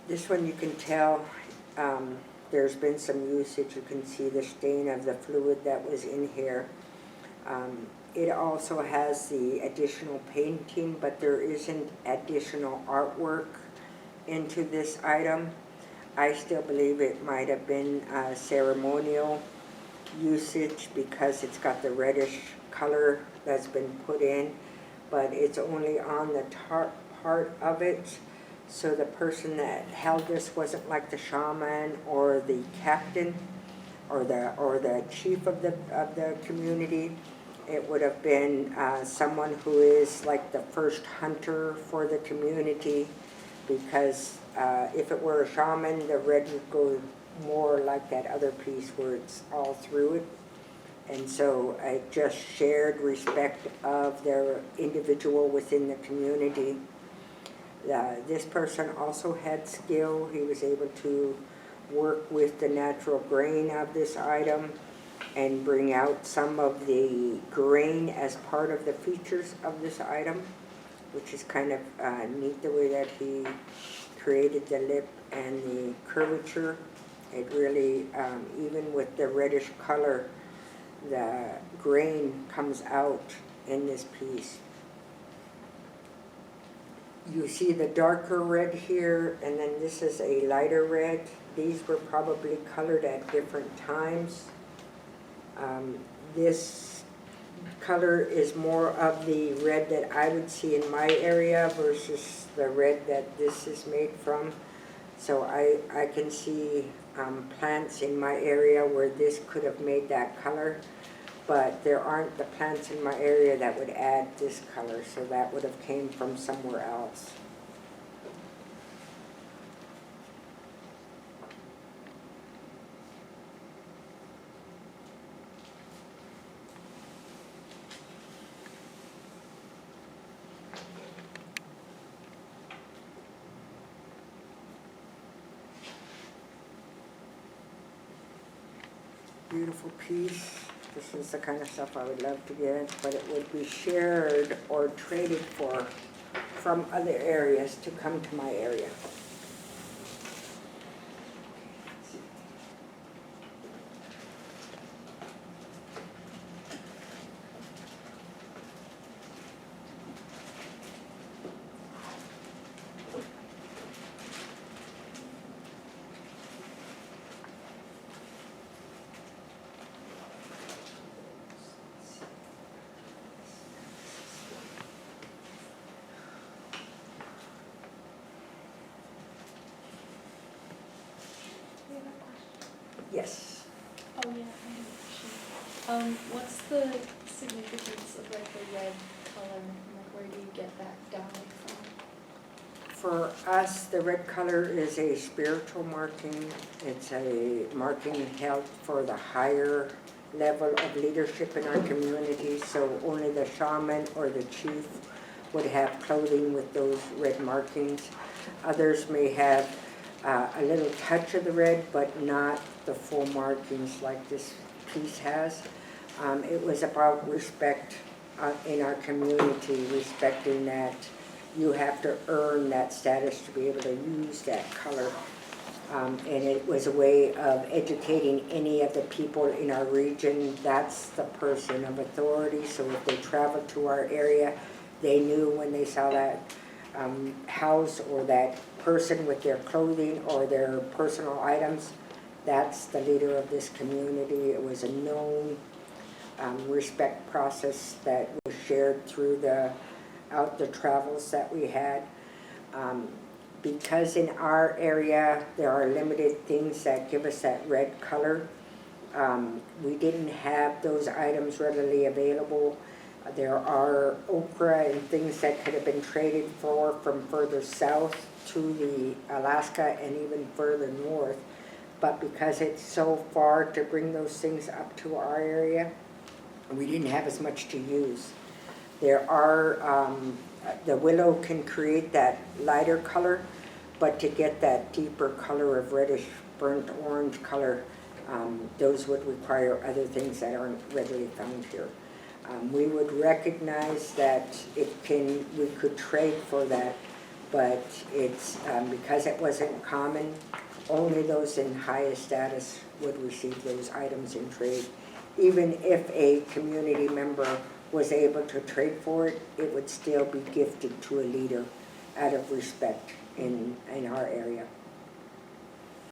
This one you can tell there's been some usage. You can see the stain of the fluid that was in here. It also has the additional painting, but there isn't additional artwork into this item. I still believe it might have been ceremonial usage because it's got the reddish color that's been put in, but it's only on the top part of it. So the person that held this wasn't like the shaman or the captain or the chief of the community. It would have been someone who is like the first hunter for the community, because if it were a shaman, the red would go more like that other piece where it's all through it. And so it just shared respect of their individual within the community. This person also had skill. He was able to work with the natural grain of this item and bring out some of the grain as part of the features of this item, which is kind of neat the way that he created the lip and the curvature. It really, even with the reddish color, the grain comes out in this piece. You see the darker red here, and then this is a lighter red. These were probably colored at different times. This color is more of the red that I would see in my area versus the red that this is made from. So I can see plants in my area where this could have made that color, but there aren't the plants in my area that would add this color, so that would have came from somewhere else. Beautiful piece. This is the kind of stuff I would love to get, but it would be shared or traded for from other areas to come to my area. Yes. Oh yeah, I have a question. What's the significance of like the red color? Like where do you get that dye from? For us, the red color is a spiritual marking. It's a marking held for the higher level of leadership in our community. So only the shaman or the chief would have clothing with those red markings. Others may have a little touch of the red, but not the full markings like this piece has. It was about respect in our community, respecting that you have to earn that status to be able to use that color. And it was a way of educating any of the people in our region. That's the person of authority. So if they traveled to our area, they knew when they saw that house or that person with their clothing or their personal items, that's the leader of this community. It was a known respect process that was shared through the travels that we had. Because in our area there are limited things that give us that red color, we didn't have those items readily available. There are okra and things that could have been traded for from further south to the Alaska and even further north, but because it's so far to bring those things up to our area, we didn't have as much to use. There are, the willow can create that lighter color, but to get that deeper color of reddish burnt orange color, those would require other things that aren't readily found here. We would recognize that we could trade for that, but it's, because it wasn't common, only those in highest status would receive those items in trade. Even if a community member was able to trade for it, it would still be gifted to a leader out of respect in our area.